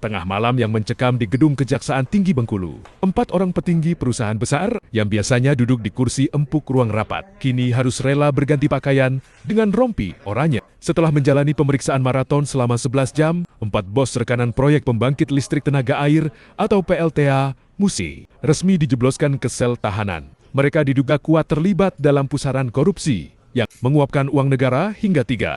tengah malam yang mencekam di gedung Kejaksaan Tinggi Bengkulu. 4 orang petinggi perusahaan besar yang biasanya duduk di kursi empuk ruang rapat, kini harus rela berganti pakaian dengan rompi oranye. Setelah menjalani pemeriksaan maraton selama 11 jam, 4 bos rekanan proyek pembangkit listrik tenaga air atau PLTA Musi resmi dijebloskan ke sel tahanan. Mereka diduga kuat terlibat dalam pusaran korupsi yang menguapkan uang negara hingga 13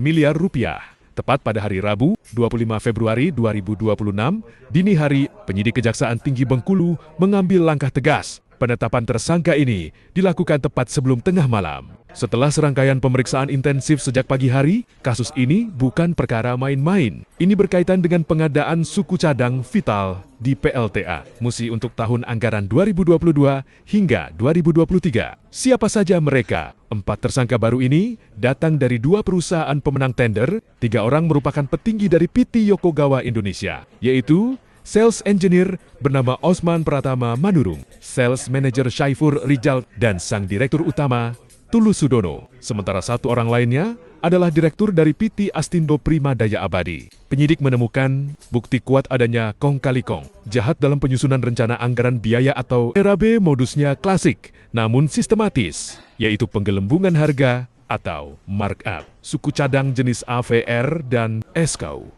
miliar rupiah. Tepat pada hari Rabu, 25 Februari 2026, dini hari, penyidik Kejaksaan Tinggi Bengkulu mengambil langkah tegas. Penetapan tersangka ini dilakukan tepat sebelum tengah malam. Setelah serangkaian pemeriksaan intensif sejak pagi hari, kasus ini bukan perkara main-main. Ini berkaitan dengan pengadaan suku cadang vital di PLTA Musi untuk tahun anggaran 2022 hingga 2023. Siapa saja mereka? 4 tersangka baru ini datang dari 2 perusahaan pemenang tender, 3 orang merupakan petinggi dari PT Yokogawa Indonesia, yaitu Sales Engineer bernama Osman Pratama Manurung, Sales Manager Syaifur Rijal, dan Sang Direktur Utama Tulus Sudono. Sementara 1 orang lainnya adalah Direktur dari PT Astindo Prima Daya Abadi. Penyidik menemukan bukti kuat adanya kong kali kong, jahat dalam penyusunan rencana anggaran biaya atau RAB modusnya klasik, namun sistematis, yaitu penggelembungan harga atau markup, suku cadang jenis AVR dan SKU.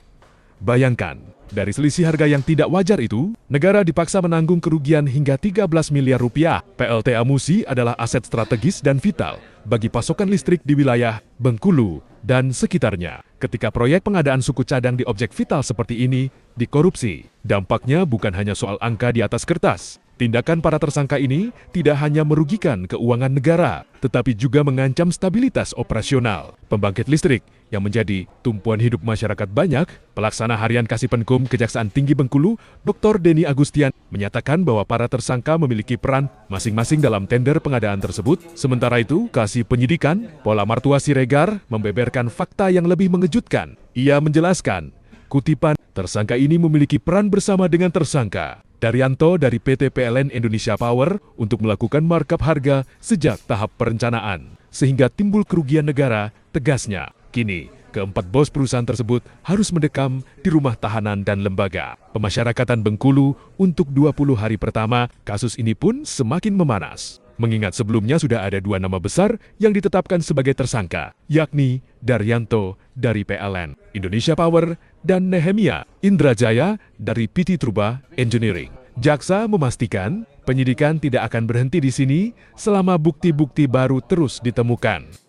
Bayangkan, dari selisih harga yang tidak wajar itu, negara dipaksa menanggung kerugian hingga 13 miliar rupiah. PLTA Musi adalah aset strategis dan vital bagi pasokan listrik di wilayah Bengkulu dan sekitarnya. Ketika proyek pengadaan suku cadang di objek vital seperti ini dikorupsi, dampaknya bukan hanya soal angka di atas kertas. Tindakan para tersangka ini tidak hanya merugikan keuangan negara, tetapi juga mengancam stabilitas operasional pembangkit listrik yang menjadi tumpuan hidup masyarakat banyak. Pelaksana Harian Kasipenkum Kejaksaan Tinggi Bengkulu, Dr. Denny Agustian, menyatakan bahwa para tersangka memiliki peran masing-masing dalam tender pengadaan tersebut. Sementara itu, Kasih Penyidikan Pola Martua Siregar membeberkan fakta yang lebih mengejutkan. Ia menjelaskan, kutipan, tersangka ini memiliki peran bersama dengan tersangka Daryanto dari PT PLN Indonesia Power untuk melakukan markup harga sejak tahap perencanaan, sehingga timbul kerugian negara. Tegasnya, kini keempat bos perusahaan tersebut harus mendekam di rumah tahanan dan lembaga pemasyarakatan Bengkulu untuk 20 hari pertama. Kasus ini pun semakin memanas, mengingat sebelumnya sudah ada 2 nama besar yang ditetapkan sebagai tersangka, yakni Daryanto dari PLN Indonesia Power dan Nehemia Indrajaya dari PT Truba Engineering. Jaksa memastikan penyidikan tidak akan berhenti di sini selama bukti-bukti baru terus ditemukan.